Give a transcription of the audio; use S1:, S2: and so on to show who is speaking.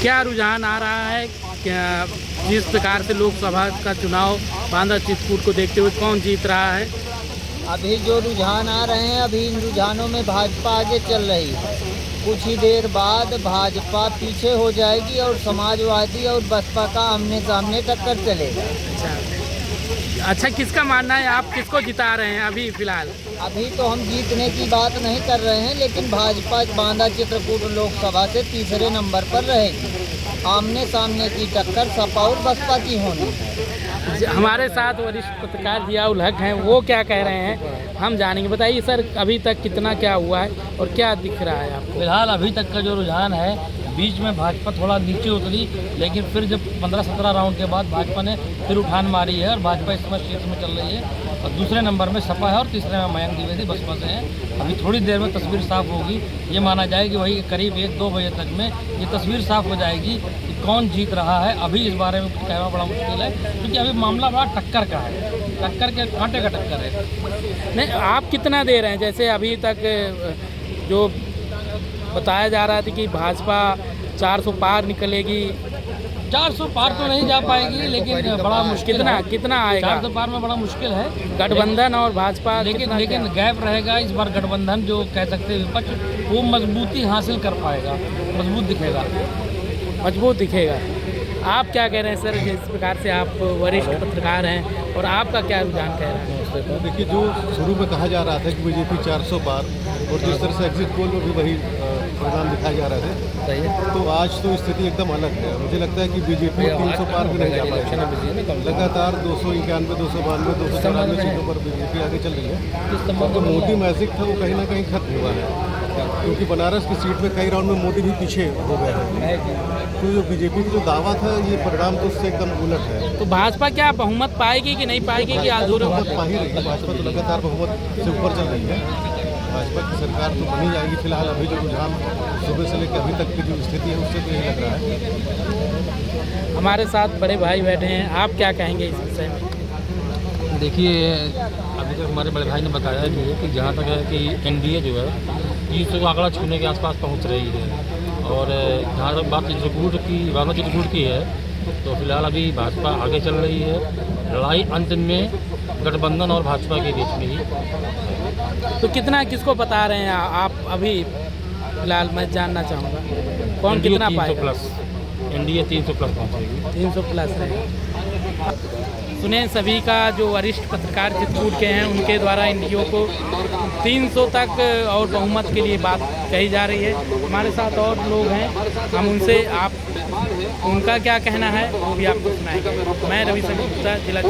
S1: क्या रुझान आ रहा है, क्या जिस प्रकार से लोकसभा का चुनाव बांदा चित्रकूट को देखते हुए कौन जीत रहा है?
S2: अभी जो रुझान आ रहे हैं, अभी इन रुझानों में भाजपा आगे चल रही है। कुछ ही देर बाद भाजपा पीछे हो जाएगी और समाजवादी और बसपा का आमने सामने टक्कर चलेगा।
S1: अच्छा, किसका मानना है, आप किसको जिता रहे हैं अभी फिलहाल?
S2: अभी तो हम जीतने की बात नहीं कर रहे हैं, लेकिन भाजपा बांदा चित्रकूट लोकसभा से तीसरे नंबर पर रहेगी। आमने सामने की टक्कर सपा और बसपा की होनी है।
S1: हमारे साथ वरिष्ठ पत्रकार जियाउल हक हैं, वो क्या कह रहे हैं हम जानेंगे। बताइए सर, अभी तक कितना क्या हुआ है और क्या दिख रहा है आपको?
S3: फिलहाल अभी तक का जो रुझान है, बीच में भाजपा थोड़ा नीचे उतरी, लेकिन फिर जब 15-17 राउंड के बाद भाजपा ने फिर उठान मारी है और भाजपा इस समय शीर्ष में चल रही है। और दूसरे नंबर में सपा है और तीसरे में मयंक द्विवेदी बसपा से हैं। अभी थोड़ी देर में तस्वीर साफ होगी। ये माना जाए कि वही करीब 1-2 बजे तक में ये तस्वीर साफ हो जाएगी कि कौन जीत रहा है। अभी इस बारे में कुछ कहना बड़ा मुश्किल है, क्योंकि अभी मामला बड़ा टक्कर का है, टक्कर के कांटे का टक्कर है।
S1: नहीं, आप कितना दे रहे हैं? जैसे अभी तक जो बताया जा रहा था कि भाजपा 400 पार निकलेगी।
S3: 400 पार तो नहीं जा पाएगी, लेकिन बड़ा मुश्किल है।
S1: कितना आएगा?
S3: 400 पार में बड़ा मुश्किल है।
S1: गठबंधन और भाजपा
S3: लेकिन गैप रहेगा। इस बार गठबंधन जो कह सकते हैं विपक्ष, वो मजबूती हासिल कर पाएगा, मजबूत दिखेगा।
S1: मजबूत दिखेगा। आप क्या कह रहे हैं सर, जिस प्रकार से आप वरिष्ठ पत्रकार हैं और आपका क्या रुझान कह रहा है?
S4: देखिए, जो शुरू में कहा जा रहा था कि बीजेपी 400 पार, और जिस तरह से एग्जिट पोल में भी वही परिणाम दिखाए जा रहे थे, तो आज तो स्थिति एकदम अलग है। मुझे लगता है कि बीजेपी 300 पार भी नहीं जा पाएगी। लगातार 291, 292, 294 सीटों पर बीजेपी आगे चल रही है। तो मोदी मैजिक था, वो कहीं ना कहीं खत्म हुआ है, क्योंकि बनारस की सीट में कई राउंड में मोदी भी पीछे हो गए हैं। तो जो बीजेपी का जो दावा था, ये परिणाम तो उससे एकदम उलट है।
S1: तो भाजपा क्या बहुमत पाएगी कि नहीं पाएगी कि अधूरा?
S4: बहुमत पा ही रही है। भाजपा तो लगातार बहुमत से ऊपर चल रही है। भाजपा की सरकार तो बनी जाएगी। फिलहाल अभी जो रुझान सुबह से लेकर अभी तक की जो स्थिति है, उससे तो यही लग रहा है।
S1: हमारे साथ बड़े भाई बैठे हैं, आप क्या कहेंगे इस विषय में?
S3: देखिए, अभी तक हमारे बड़े भाई ने बताया भी है कि जहाँ तक है कि एनडीए जो है 300 का आंकड़ा छूने के आसपास पहुँच रही है। और जहाँ तक बात बांदा चित्रकूट की है, तो फिलहाल अभी भाजपा आगे चल रही है। लड़ाई अंत में गठबंधन और भाजपा के बीच में ही।
S1: तो कितना किसको बता रहे हैं आप अभी फिलहाल? मैं जानना चाहूँगा कौन कितना पाएगा?
S3: 300 प्लस, एनडीए 300 प्लस पहुँचेगी।
S1: 300 प्लस रहेगा। सुने सभी का, जो वरिष्ठ पत्रकार चित्रकूट के हैं, उनके द्वारा एनडीए को 300 तक और बहुमत के लिए बात कही जा रही है। हमारे साथ और लोग हैं, हम उनसे उनका क्या कहना है वो भी आपको सुनाएंगे। मैं रवि गुप्ता, जिला।